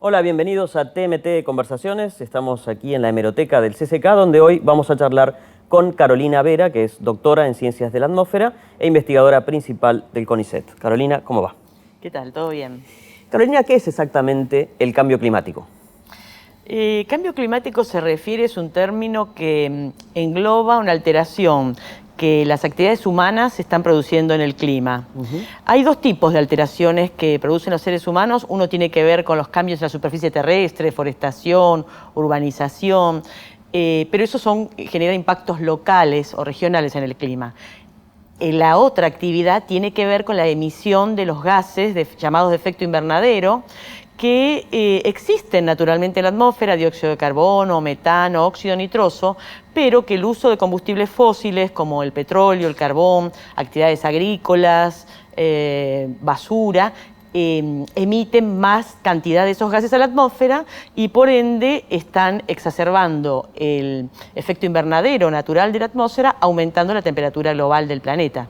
Hola, bienvenidos a TMT Conversaciones. Estamos aquí en la hemeroteca del CCK, donde hoy vamos a charlar con Carolina Vera, que es doctora en Ciencias de la Atmósfera e investigadora principal del CONICET. Carolina, ¿cómo va? ¿Qué tal? ¿Todo bien? Carolina, ¿qué es exactamente el cambio climático? Cambio climático es un término que engloba una alteración que las actividades humanas están produciendo en el clima. Hay dos tipos de alteraciones que producen los seres humanos. Uno tiene que ver con los cambios en la superficie terrestre, deforestación, urbanización, pero esos generan impactos locales o regionales en el clima. La otra actividad tiene que ver con la emisión de los gases llamados de efecto invernadero, que existen naturalmente en la atmósfera: dióxido de carbono, metano, óxido nitroso, pero que el uso de combustibles fósiles como el petróleo, el carbón, actividades agrícolas, basura, emiten más cantidad de esos gases a la atmósfera y por ende están exacerbando el efecto invernadero natural de la atmósfera, aumentando la temperatura global del planeta.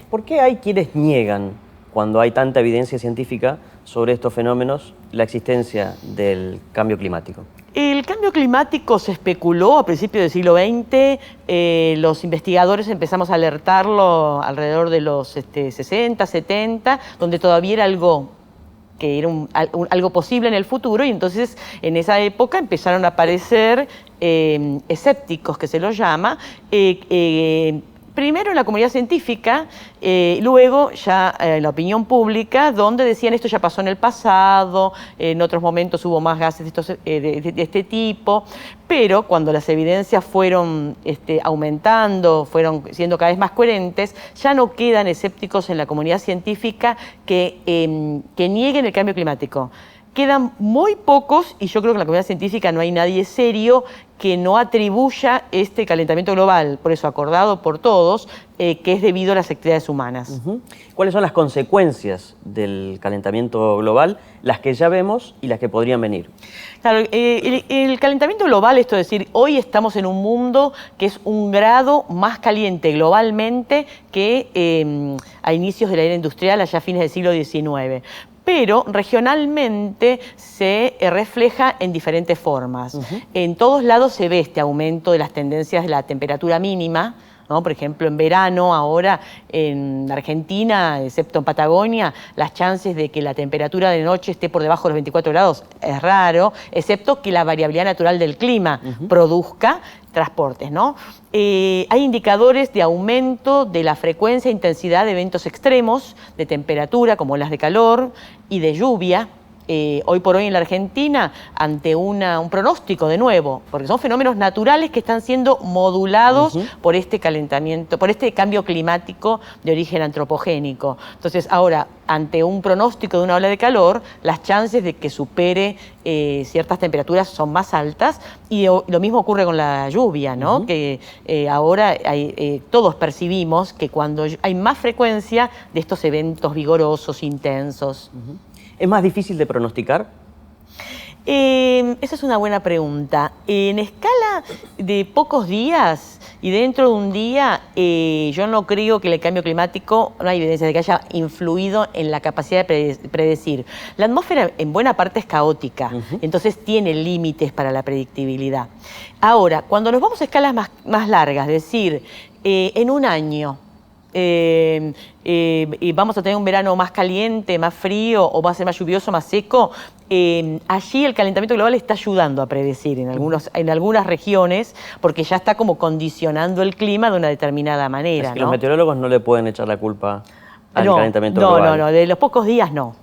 ¿Por qué hay quienes niegan, cuando hay tanta evidencia científica sobre estos fenómenos, la existencia del cambio climático? El cambio climático se especuló a principios del siglo XX. Los investigadores empezamos a alertarlo alrededor de los 60, 70, donde todavía era algo que era algo posible en el futuro, y entonces en esa época empezaron a aparecer escépticos, que se los llama, primero en la comunidad científica, luego ya en la opinión pública, donde decían esto ya pasó en el pasado, en otros momentos hubo más gases de este tipo, pero cuando las evidencias fueron aumentando, fueron siendo cada vez más coherentes, ya no quedan escépticos en la comunidad científica que nieguen el cambio climático. Quedan muy pocos, y yo creo que en la comunidad científica no hay nadie serio que no atribuya este calentamiento global, por eso acordado por todos, que es debido a las actividades humanas. ¿Cuáles son las consecuencias del calentamiento global, las que ya vemos y las que podrían venir? Claro, el calentamiento global, esto es decir, hoy estamos en un mundo que es 1 grado más caliente globalmente que a inicios de la era industrial, allá a fines del siglo XIX. Pero regionalmente se refleja en diferentes formas. En todos lados se ve este aumento de las tendencias de la temperatura mínima, ¿no? Por ejemplo, en verano, ahora en Argentina, excepto en Patagonia, las chances de que la temperatura de noche esté por debajo de los 24 grados es raro, excepto que la variabilidad natural del clima produzca transportes, ¿no? Hay indicadores de aumento de la frecuencia e intensidad de eventos extremos de temperatura, como las de calor y de lluvia. Hoy por hoy en la Argentina, ante un pronóstico de nuevo, porque son fenómenos naturales que están siendo modulados por este calentamiento, por este cambio climático de origen antropogénico. Entonces, ahora, ante un pronóstico de una ola de calor, las chances de que supere ciertas temperaturas son más altas, y lo mismo ocurre con la lluvia, ¿no? Que ahora todos percibimos que cuando hay más frecuencia de estos eventos vigorosos, intensos. ¿Es más difícil de pronosticar? Esa es una buena pregunta. En escala de pocos días y dentro de un día, yo no creo que el cambio climático, no hay evidencia de que haya influido en la capacidad de predecir. La atmósfera en buena parte es caótica, entonces tiene límites para la predictibilidad. Ahora, cuando nos vamos a escalas más largas, es decir, en un año, y vamos a tener un verano más caliente, más frío, o va a ser más lluvioso, más seco, allí el calentamiento global está ayudando a predecir en algunas regiones, porque ya está como condicionando el clima de una determinada manera. Es que los meteorólogos no le pueden echar la culpa al calentamiento global. No, de los pocos días no.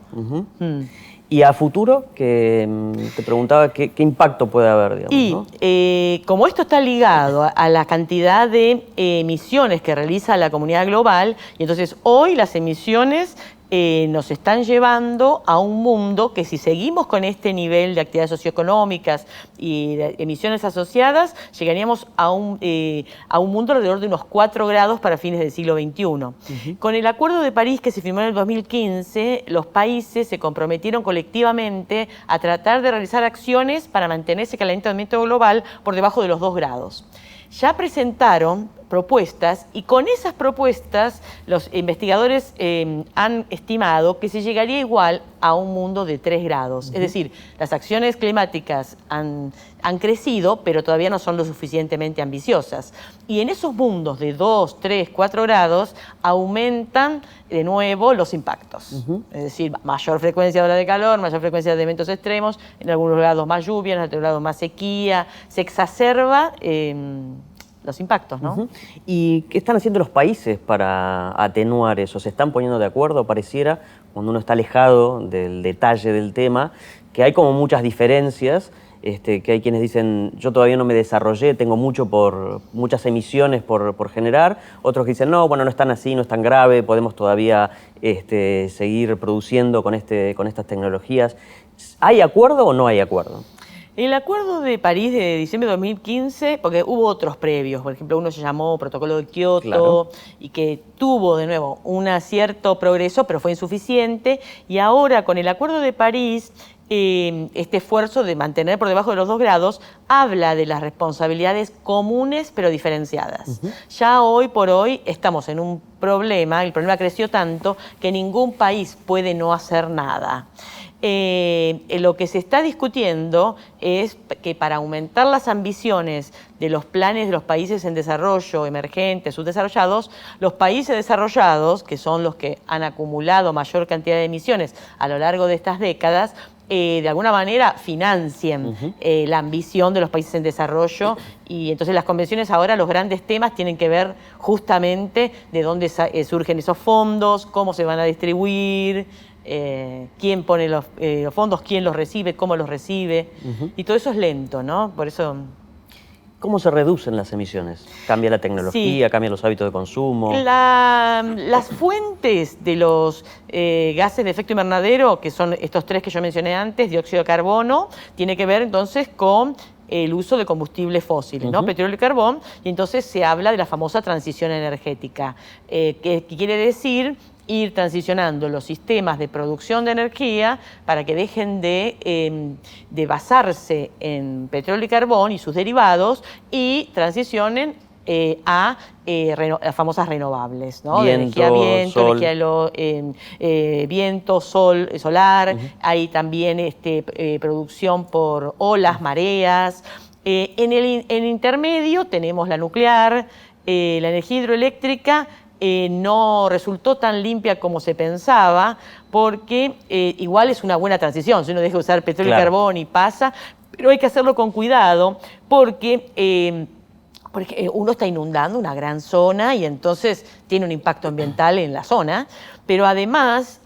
Y a futuro, que te preguntaba qué impacto puede haber, digamos, ¿no? Como esto está ligado a la cantidad de emisiones que realiza la comunidad global, y entonces hoy las emisiones nos están llevando a un mundo que, si seguimos con este nivel de actividades socioeconómicas y de emisiones asociadas, llegaríamos a un mundo alrededor de unos 4 grados para fines del siglo XXI. Con el Acuerdo de París, que se firmó en el 2015, los países se comprometieron colectivamente a tratar de realizar acciones para mantener ese calentamiento global por debajo de los 2 grados. Ya presentaron propuestas, y con esas propuestas los investigadores han estimado que se llegaría igual a un mundo de 3 grados. Es decir, las acciones climáticas han crecido, pero todavía no son lo suficientemente ambiciosas. Y en esos mundos de 2, 3, 4 grados aumentan de nuevo los impactos. Es decir, mayor frecuencia de ola de calor, mayor frecuencia de eventos extremos, en algunos lados más lluvia, en otros lados más sequía, se exacerba los impactos, ¿no? ¿Y qué están haciendo los países para atenuar eso? ¿Se están poniendo de acuerdo? Pareciera, cuando uno está alejado del detalle del tema, que hay como muchas diferencias, que hay quienes dicen, yo todavía no me desarrollé, tengo muchas emisiones por generar, otros que dicen, no, bueno, no es tan así, no es tan grave, podemos todavía seguir produciendo con estas tecnologías. ¿Hay acuerdo o no hay acuerdo? El Acuerdo de París de diciembre de 2015, porque hubo otros previos, por ejemplo, uno se llamó Protocolo de Kioto, claro, y que tuvo de nuevo un cierto progreso, pero fue insuficiente, y ahora con el Acuerdo de París, este esfuerzo de mantener por debajo de los 2 grados habla de las responsabilidades comunes pero diferenciadas. Ya hoy por hoy estamos en un problema, el problema creció tanto que ningún país puede no hacer nada. Lo que se está discutiendo es que para aumentar las ambiciones de los planes de los países en desarrollo, emergentes, subdesarrollados, los países desarrollados, que son los que han acumulado mayor cantidad de emisiones a lo largo de estas décadas, de alguna manera financien la ambición de los países en desarrollo, y entonces las convenciones ahora, los grandes temas tienen que ver justamente de dónde surgen esos fondos, cómo se van a distribuir, quién pone los fondos, quién los recibe, cómo los recibe, y todo eso es lento, ¿no? Por eso... ¿Cómo se reducen las emisiones? ¿Cambia la tecnología? Sí. ¿Cambian los hábitos de consumo? Las fuentes de los gases de efecto invernadero, que son estos 3 que yo mencioné antes, dióxido de carbono, tiene que ver entonces con el uso de combustibles fósiles, ¿no? Petróleo y carbón, y entonces se habla de la famosa transición energética, que quiere decir ir transicionando los sistemas de producción de energía para que dejen de basarse en petróleo y carbón y sus derivados y transicionen a las famosas renovables, ¿no? Viento, viento, sol, solar, hay también producción por olas, mareas. En el intermedio tenemos la nuclear, la energía hidroeléctrica. No resultó tan limpia como se pensaba, porque igual es una buena transición, si uno deja de usar petróleo y carbón y pasa, pero hay que hacerlo con cuidado, porque uno está inundando una gran zona y entonces tiene un impacto ambiental en la zona, pero además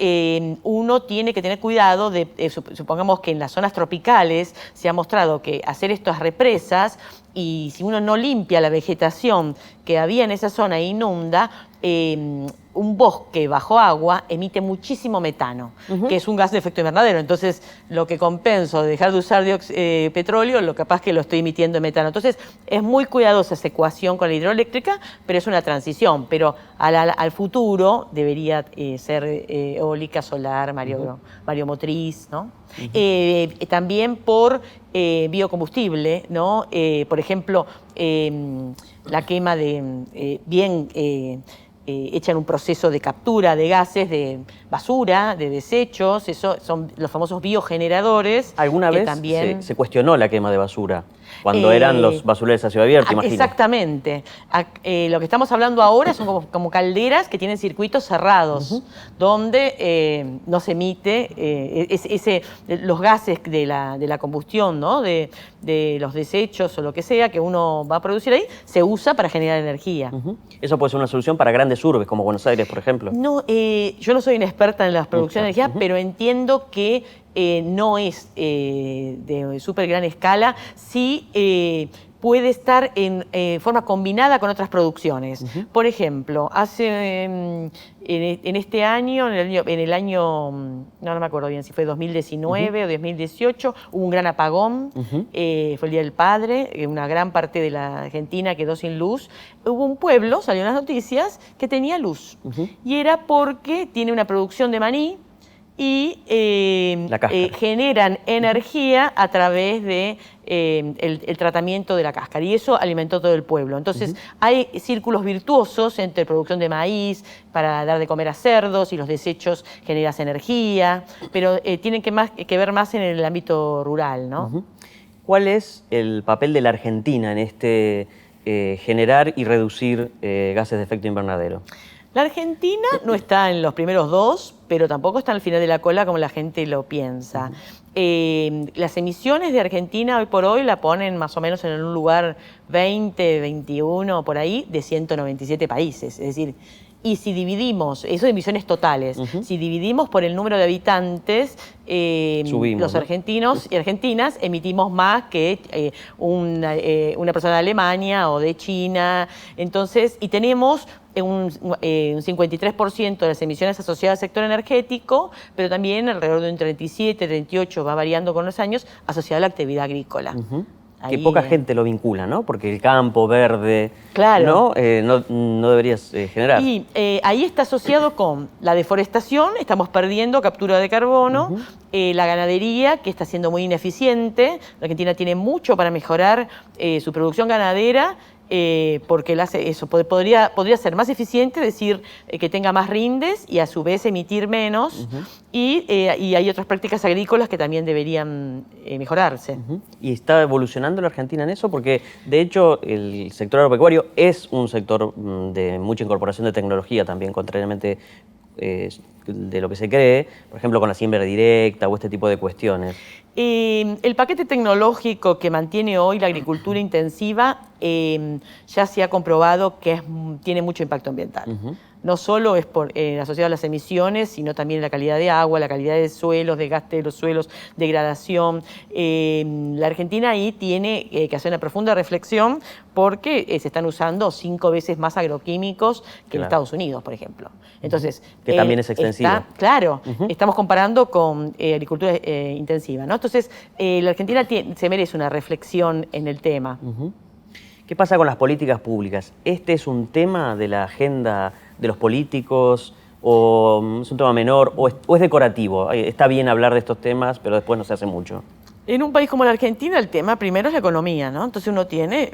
uno tiene que tener cuidado de, supongamos que en las zonas tropicales se ha mostrado que hacer estas represas, y si uno no limpia la vegetación que había en esa zona e inunda, un bosque bajo agua emite muchísimo metano, que es un gas de efecto invernadero. Entonces, lo que compenso de dejar de usar petróleo, lo capaz que lo estoy emitiendo en metano. Entonces, es muy cuidadosa esa ecuación con la hidroeléctrica, pero es una transición. Pero al futuro debería ser eólica, solar, mareomotriz, ¿no? También por biocombustible, ¿no? Por ejemplo, la quema de hecha en un proceso de captura de gases, de basura, de desechos, eso son los famosos biogeneradores. ¿Alguna vez también se cuestionó la quema de basura? Cuando eran los basureros a cielo abierto, imagino. Exactamente. Lo que estamos hablando ahora son como calderas que tienen circuitos cerrados, donde no se emite los gases de la combustión, ¿no? de los desechos o lo que sea que uno va a producir ahí, se usa para generar energía. ¿Eso puede ser una solución para grandes urbes como Buenos Aires, por ejemplo? No, yo no soy una experta en la producción de energía, pero entiendo que no es de súper gran escala, sí puede estar en forma combinada con otras producciones. Por ejemplo, en este año, en el año, no me acuerdo bien si fue 2019 o 2018, hubo un gran apagón, fue el Día del Padre, una gran parte de la Argentina quedó sin luz. Hubo un pueblo, salió en las noticias, que tenía luz, y era porque tiene una producción de maní, y La cáscara. generan energía a través de el tratamiento de la cáscara, y eso alimentó todo el pueblo. Entonces hay círculos virtuosos entre producción de maíz para dar de comer a cerdos y los desechos generas energía, pero tienen que ver más en el ámbito rural, ¿no? ¿Cuál es el papel de la Argentina en este generar y reducir gases de efecto invernadero? La Argentina no está en los primeros dos, pero tampoco está al final de la cola como la gente lo piensa. Las emisiones de Argentina hoy por hoy la ponen más o menos en un lugar 20, 21, por ahí, de 197 países. Es decir, y si dividimos, eso de emisiones totales, si dividimos por el número de habitantes, Subimos, los argentinos y argentinas emitimos más que una persona de Alemania o de China. Entonces, y tenemos un 53% de las emisiones asociadas al sector energético, pero también alrededor de un 37, 38, va variando con los años, asociado a la actividad agrícola. Que poca gente lo vincula, ¿no? Porque el campo verde, claro, no deberías generar. Y ahí está asociado con la deforestación, estamos perdiendo captura de carbono, la ganadería, que está siendo muy ineficiente. La Argentina tiene mucho para mejorar su producción ganadera, porque eso podría ser más eficiente, decir que tenga más rindes y a su vez emitir menos, y hay otras prácticas agrícolas que también deberían mejorarse. ¿Y está evolucionando la Argentina en eso? Porque de hecho el sector agropecuario es un sector de mucha incorporación de tecnología también, contrariamente de lo que se cree, por ejemplo con la siembra directa o este tipo de cuestiones. El paquete tecnológico que mantiene hoy la agricultura intensiva ya se ha comprobado que tiene mucho impacto ambiental. No solo es asociado a las emisiones, sino también la calidad de agua, la calidad de suelos, desgaste de los suelos, degradación. La Argentina ahí tiene que hacer una profunda reflexión porque se están usando 5 veces más agroquímicos que en Estados Unidos, por ejemplo. Entonces, que también es extensiva. Claro, estamos comparando con agricultura intensiva, ¿no? Entonces, la Argentina se merece una reflexión en el tema. ¿Qué pasa con las políticas públicas? ¿Este es un tema de la agenda de los políticos o es un tema menor o es decorativo? Está bien hablar de estos temas, pero después no se hace mucho. En un país como la Argentina, el tema primero es la economía, ¿no? Entonces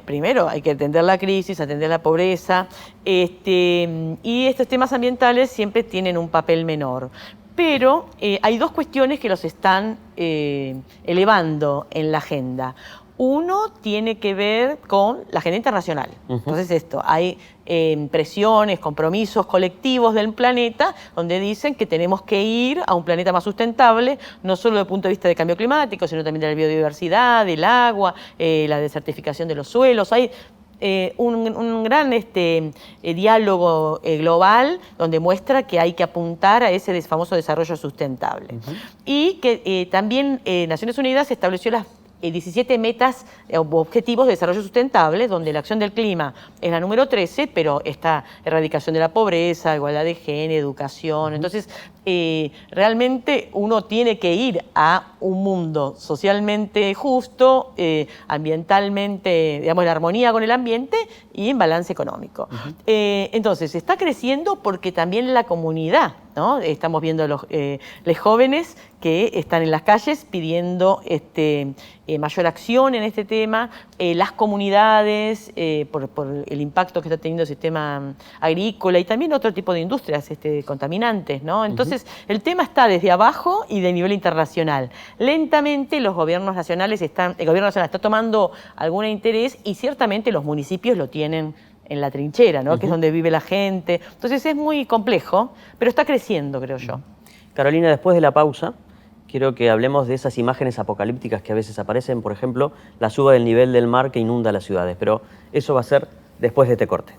primero hay que atender la crisis, atender la pobreza, y estos temas ambientales siempre tienen un papel menor. Pero hay dos cuestiones que los están elevando en la agenda. Uno tiene que ver con la agenda internacional. Entonces hay presiones, compromisos colectivos del planeta donde dicen que tenemos que ir a un planeta más sustentable, no solo desde el punto de vista del cambio climático, sino también de la biodiversidad, del agua, la desertificación de los suelos. Hay un gran diálogo global donde muestra que hay que apuntar a ese famoso desarrollo sustentable. Y que también Naciones Unidas estableció las 17 metas o objetivos de desarrollo sustentable, donde la acción del clima es la número 13, pero está erradicación de la pobreza, igualdad de género, educación. Entonces, realmente uno tiene que ir a un mundo socialmente justo, ambientalmente, digamos, en armonía con el ambiente y en balance económico. Entonces, está creciendo porque también la comunidad, ¿no? Estamos viendo los jóvenes que están en las calles pidiendo mayor acción en este tema, las comunidades, por el impacto que está teniendo el sistema agrícola y también otro tipo de industrias contaminantes, ¿no? Entonces, el tema está desde abajo y de nivel internacional. Lentamente el gobierno nacional está tomando algún interés y ciertamente los municipios lo tienen en la trinchera, ¿no? Que es donde vive la gente. Entonces es muy complejo, pero está creciendo, creo yo. Carolina, después de la pausa, quiero que hablemos de esas imágenes apocalípticas que a veces aparecen, por ejemplo, la suba del nivel del mar que inunda las ciudades, pero eso va a ser después de este corte.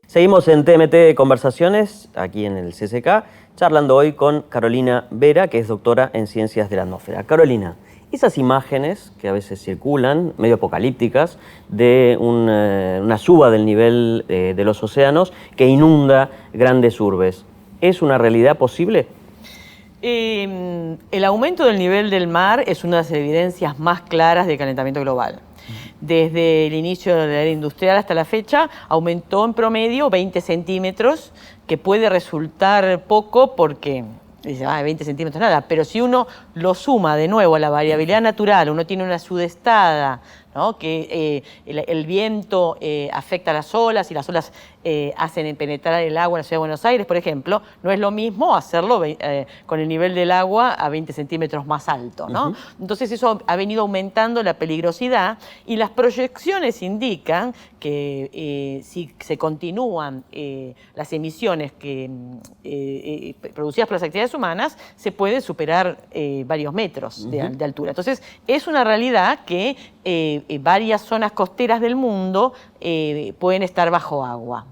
Seguimos en TMT Conversaciones, aquí en el CCK, charlando hoy con Carolina Vera, que es doctora en Ciencias de la Atmósfera. Carolina, esas imágenes que a veces circulan, medio apocalípticas, de una suba del nivel de los océanos que inunda grandes urbes, ¿es una realidad posible? El aumento del nivel del mar es una de las evidencias más claras del calentamiento global. Desde el inicio de la era industrial hasta la fecha, aumentó en promedio 20 centímetros, que puede resultar poco porque dice, 20 centímetros nada, pero si uno lo suma de nuevo a la variabilidad natural, uno tiene una sudestada, ¿no? Que el viento afecta a las olas y las olas hacen penetrar el agua en la Ciudad de Buenos Aires, por ejemplo, no es lo mismo hacerlo con el nivel del agua a 20 centímetros más alto, ¿no? Entonces eso ha venido aumentando la peligrosidad y las proyecciones indican que si se continúan las emisiones producidas por las actividades humanas, se puede superar varios metros de altura. Entonces es una realidad que varias zonas costeras del mundo pueden estar bajo agua.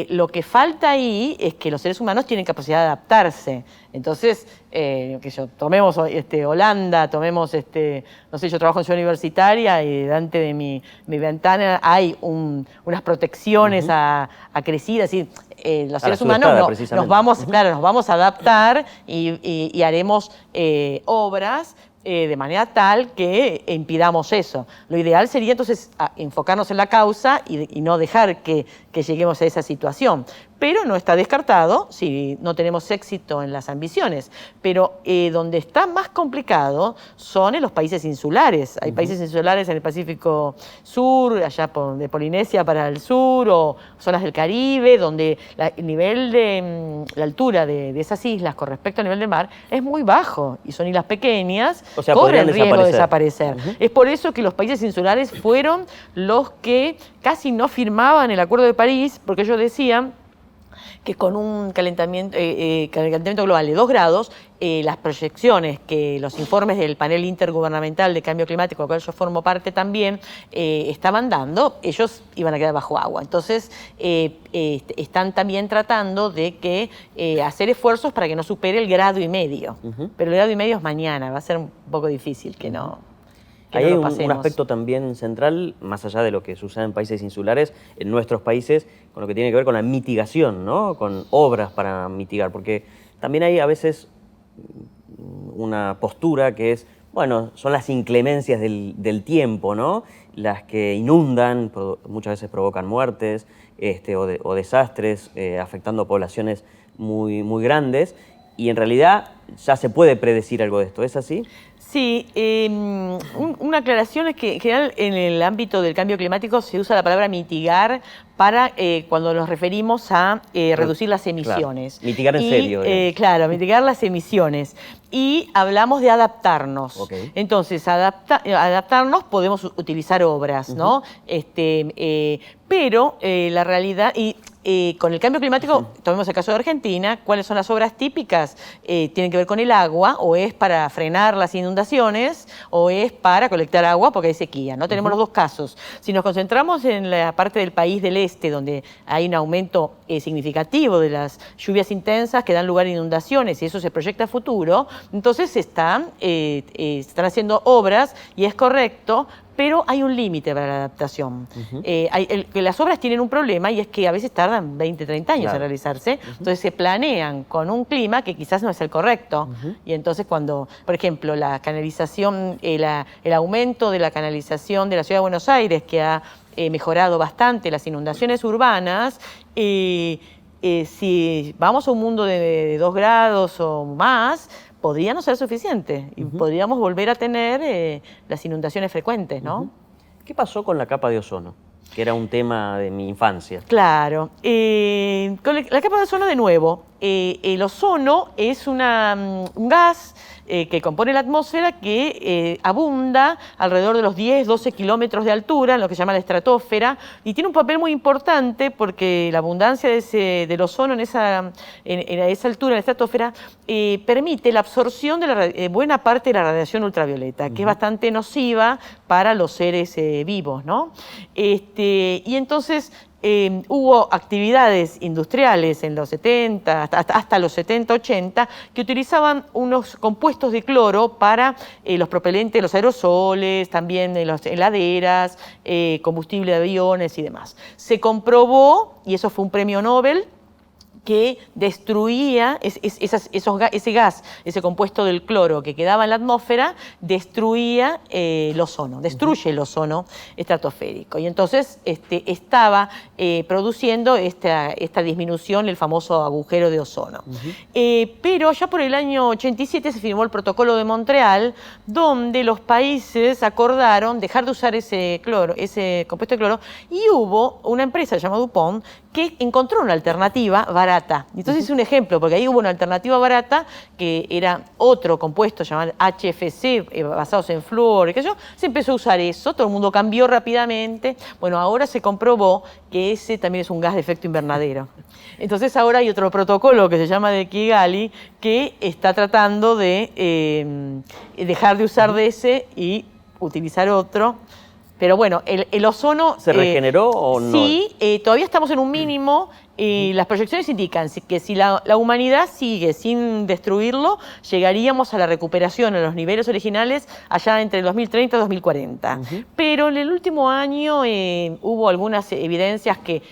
Lo que falta ahí es que los seres humanos tienen capacidad de adaptarse. Entonces, tomemos Holanda, tomemos, no sé, yo trabajo en ciudad universitaria y delante de mi ventana hay unas protecciones acrecidas. Los seres humanos nos vamos a adaptar y haremos obras de manera tal que impidamos eso. Lo ideal sería entonces enfocarnos en la causa y no dejar que lleguemos a esa situación. Pero no está descartado si no tenemos éxito en las ambiciones. Pero donde está más complicado son en los países insulares. Hay países insulares en el Pacífico Sur, allá de Polinesia para el sur, o zonas del Caribe, donde el nivel de la altura de esas islas con respecto al nivel del mar es muy bajo y son islas pequeñas, o sea, corren riesgo de desaparecer. Es por eso que los países insulares fueron los que casi no firmaban el Acuerdo de París, porque ellos decían que con un calentamiento global de 2 grados, las proyecciones que los informes del panel intergubernamental de cambio climático, del cual yo formo parte también, estaban dando, ellos iban a quedar bajo agua. Entonces, están también tratando de hacer esfuerzos para que no supere el 1,5 grados. Pero el 1,5 grados es mañana, va a ser un poco difícil que no. Ahí hay un aspecto también central, más allá de lo que sucede en países insulares, en nuestros países, con lo que tiene que ver con la mitigación, ¿no? Con obras para mitigar, porque también hay a veces una postura que es, bueno, son las inclemencias del tiempo, ¿no? Las que inundan, muchas veces provocan muertes o desastres, afectando poblaciones muy grandes, y en realidad ya se puede predecir algo de esto, ¿es así? Sí, una aclaración es que en general en el ámbito del cambio climático se usa la palabra mitigar para cuando nos referimos a reducir las emisiones. Claro, mitigar en serio. Claro, mitigar las emisiones. Y hablamos de adaptarnos. Okay. Entonces, adaptarnos podemos utilizar obras, ¿no? Pero la realidad... con el cambio climático, tomemos el caso de Argentina, ¿cuáles son las obras típicas? Tienen que ver con el agua, o es para frenar las inundaciones, o es para colectar agua porque hay sequía, ¿no? Tenemos los dos casos. Si nos concentramos en la parte del país del este, donde hay un aumento significativo de las lluvias intensas que dan lugar a inundaciones, y eso se proyecta a futuro, entonces están haciendo obras, y es correcto, pero hay un límite para la adaptación. Las obras tienen un problema, y es que a veces tardan 20, 30 años en realizarse. Entonces se planean con un clima que quizás no es el correcto. Y entonces cuando, por ejemplo, la canalización, el aumento de la canalización de la Ciudad de Buenos Aires, que ha mejorado bastante las inundaciones urbanas, si vamos a un mundo de 2 grados o más, podría no ser suficiente y podríamos volver a tener las inundaciones frecuentes, ¿no? ¿Qué pasó con la capa de ozono? Que era un tema de mi infancia. Claro. Con la capa de ozono, de nuevo, el ozono es un gas que compone la atmósfera que abunda alrededor de los 10-12 kilómetros de altura, en lo que se llama la estratosfera, y tiene un papel muy importante porque la abundancia del ozono en esa altura, en la estratosfera, permite la absorción de buena parte de la radiación ultravioleta, que es bastante nociva para los seres vivos, ¿no? Y entonces hubo actividades industriales en los 70, hasta los 70, 80, que utilizaban unos compuestos de cloro para los propelentes, los aerosoles, también en las heladeras, combustible de aviones y demás. Se comprobó, y eso fue un premio Nobel, que destruía ese gas, ese compuesto del cloro que quedaba en la atmósfera, destruía el ozono, destruye el ozono estratosférico. Y entonces estaba produciendo esta disminución, el famoso agujero de ozono. Pero ya por el año 87 se firmó el Protocolo de Montreal, donde los países acordaron dejar de usar ese compuesto de cloro, y hubo una empresa llamada DuPont que encontró una alternativa barata. Entonces es un ejemplo, porque ahí hubo una alternativa barata que era otro compuesto llamado HFC, basados en flúor, y qué sé yo. Se empezó a usar eso, todo el mundo cambió rápidamente. Bueno, ahora se comprobó que ese también es un gas de efecto invernadero. Entonces ahora hay otro protocolo que se llama de Kigali, que está tratando de dejar de usar de ese y utilizar otro. Pero bueno, el ozono... ¿Se regeneró o no? Sí, todavía estamos en un mínimo. Las proyecciones indican que si la humanidad sigue sin destruirlo, llegaríamos a la recuperación, a los niveles originales, allá entre el 2030 y 2040. Pero en el último año hubo algunas evidencias que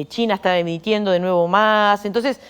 China estaba emitiendo de nuevo más. Entonces,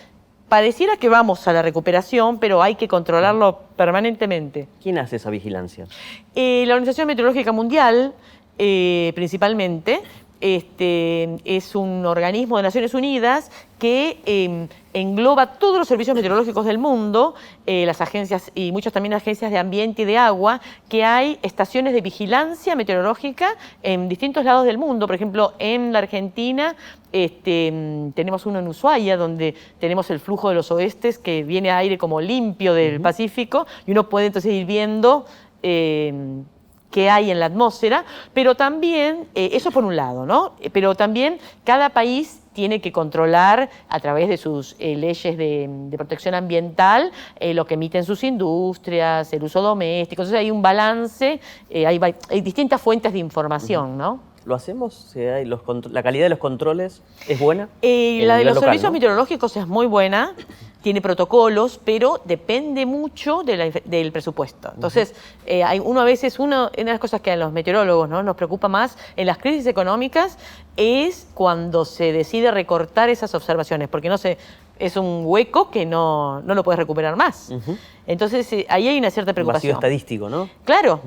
pareciera que vamos a la recuperación, pero hay que controlarlo permanentemente. ¿Quién hace esa vigilancia? La Organización Meteorológica Mundial, principalmente, es un organismo de Naciones Unidas que engloba todos los servicios meteorológicos del mundo, las agencias y muchas también agencias de ambiente y de agua, que hay estaciones de vigilancia meteorológica en distintos lados del mundo. Por ejemplo, en la Argentina tenemos uno en Ushuaia, donde tenemos el flujo de los oestes, que viene a aire como limpio del Pacífico, y uno puede entonces ir viendo que hay en la atmósfera, pero también, eso por un lado, ¿no? Pero también cada país tiene que controlar a través de sus leyes de protección ambiental lo que emiten sus industrias, el uso doméstico. Entonces hay un balance, hay distintas fuentes de información, ¿no? ¿Lo hacemos? ¿La calidad de los controles es buena? La de los servicios meteorológicos es muy buena, tiene protocolos, pero depende mucho del presupuesto. Entonces, una de las cosas que a los meteorólogos, ¿no?, nos preocupa más en las crisis económicas es cuando se decide recortar esas observaciones, porque es un hueco que no lo puedes recuperar más. Entonces, ahí hay una cierta preocupación. Un vacío estadístico, ¿no? Claro.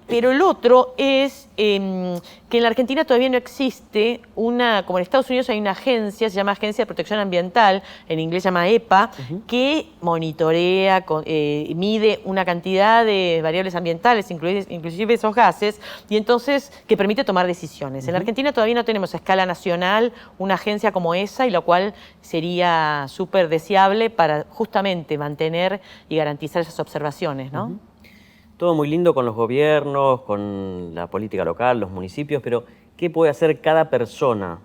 Pero el otro es que en la Argentina todavía no existe como en Estados Unidos hay una agencia, se llama Agencia de Protección Ambiental, en inglés se llama EPA, que monitorea, mide una cantidad de variables ambientales, inclusive esos gases, y entonces que permite tomar decisiones. En la Argentina todavía no tenemos a escala nacional una agencia como esa, y lo cual sería súper deseable para justamente mantener y garantizar esas observaciones, ¿no? Todo muy lindo con los gobiernos, con la política local, los municipios, pero ¿qué puede hacer cada persona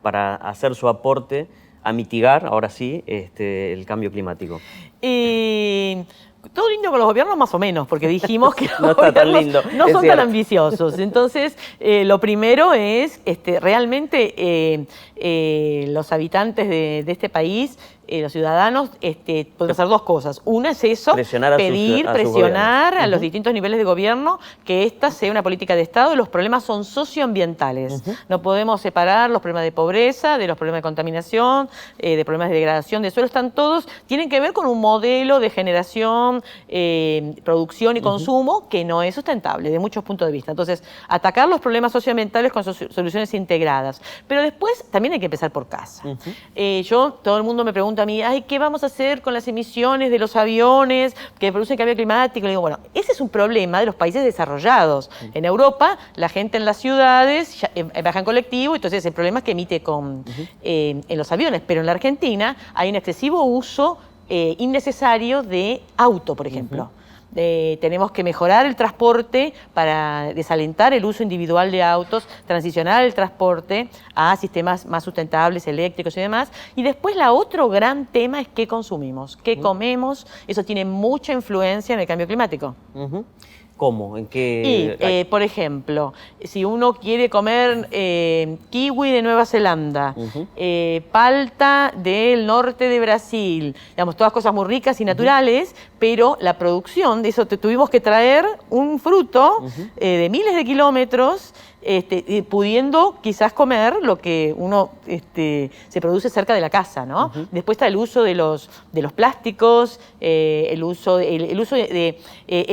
para hacer su aporte a mitigar, ahora sí, el cambio climático? Todo lindo con los gobiernos más o menos, porque dijimos que no está tan lindo, no son tan ambiciosos. Entonces, lo primero es realmente los habitantes de este país, los ciudadanos, pueden hacer dos cosas. Una es eso, presionar a los distintos niveles de gobierno que esta sea una política de Estado. Los problemas son socioambientales. No podemos separar los problemas de pobreza de los problemas de contaminación, de problemas de degradación de suelo. Tienen que ver con un modelo de generación, producción y consumo que no es sustentable de muchos puntos de vista. Entonces, atacar los problemas socioambientales con soluciones integradas. Pero después también hay que empezar por casa. Todo el mundo me pregunta pregunta a mí, ay, ¿qué vamos a hacer con las emisiones de los aviones que producen cambio climático? Le digo, bueno, ese es un problema de los países desarrollados. En Europa, la gente en las ciudades viaja en colectivo, entonces el problema es que emite en los aviones. Pero en la Argentina hay un excesivo uso innecesario de auto, por ejemplo. Tenemos que mejorar el transporte para desalentar el uso individual de autos, transicionar el transporte a sistemas más sustentables, eléctricos y demás. Y después la otro gran tema es qué consumimos, qué comemos. Eso tiene mucha influencia en el cambio climático. ¿Cómo? ¿En qué? Y, por ejemplo, si uno quiere comer kiwi de Nueva Zelanda, palta del norte de Brasil, digamos, todas cosas muy ricas y naturales, pero la producción de eso, tuvimos que traer un fruto de miles de kilómetros, pudiendo quizás comer lo que uno se produce cerca de la casa, ¿no? Después está el uso de los plásticos, el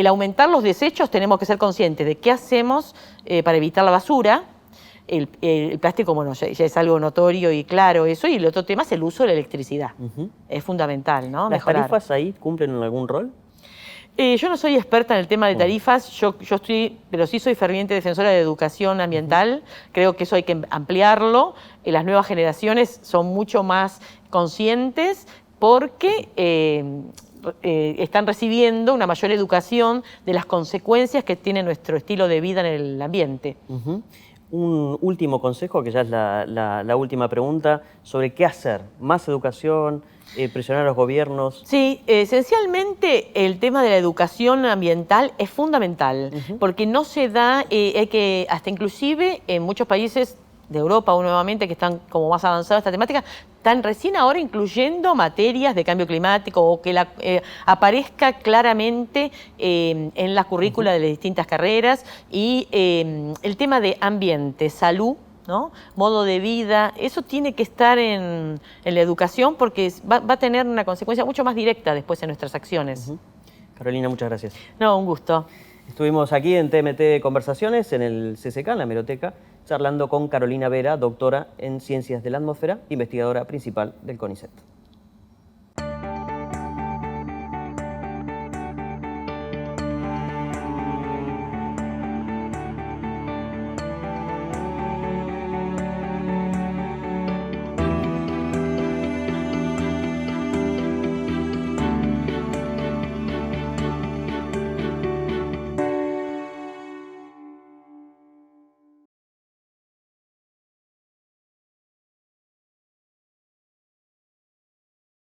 aumentar los desechos. Tenemos que ser conscientes de qué hacemos para evitar la basura. El plástico, bueno, ya es algo notorio y claro eso, y el otro tema es el uso de la electricidad. Es fundamental, ¿no? ¿Las tarifas ahí cumplen algún rol? Yo no soy experta en el tema de tarifas, pero sí soy ferviente defensora de educación ambiental. Creo que eso hay que ampliarlo. Las nuevas generaciones son mucho más conscientes porque están recibiendo una mayor educación de las consecuencias que tiene nuestro estilo de vida en el ambiente. Un último consejo, que ya es la última pregunta, sobre qué hacer. ¿Más educación? ¿Presionar a los gobiernos? Sí, esencialmente el tema de la educación ambiental es fundamental, porque no se da, hasta inclusive en muchos países de Europa nuevamente que están como más avanzados esta temática, están recién ahora incluyendo materias de cambio climático o que aparezca claramente en la currícula de las distintas carreras, y el tema de ambiente, salud, ¿no? Modo de vida, eso tiene que estar en la educación porque va a tener una consecuencia mucho más directa después en nuestras acciones. Carolina, muchas gracias. No, un gusto. Estuvimos aquí en TMT Conversaciones, en el CCK, en la hemeroteca, charlando con Carolina Vera, doctora en Ciencias de la Atmósfera, investigadora principal del CONICET.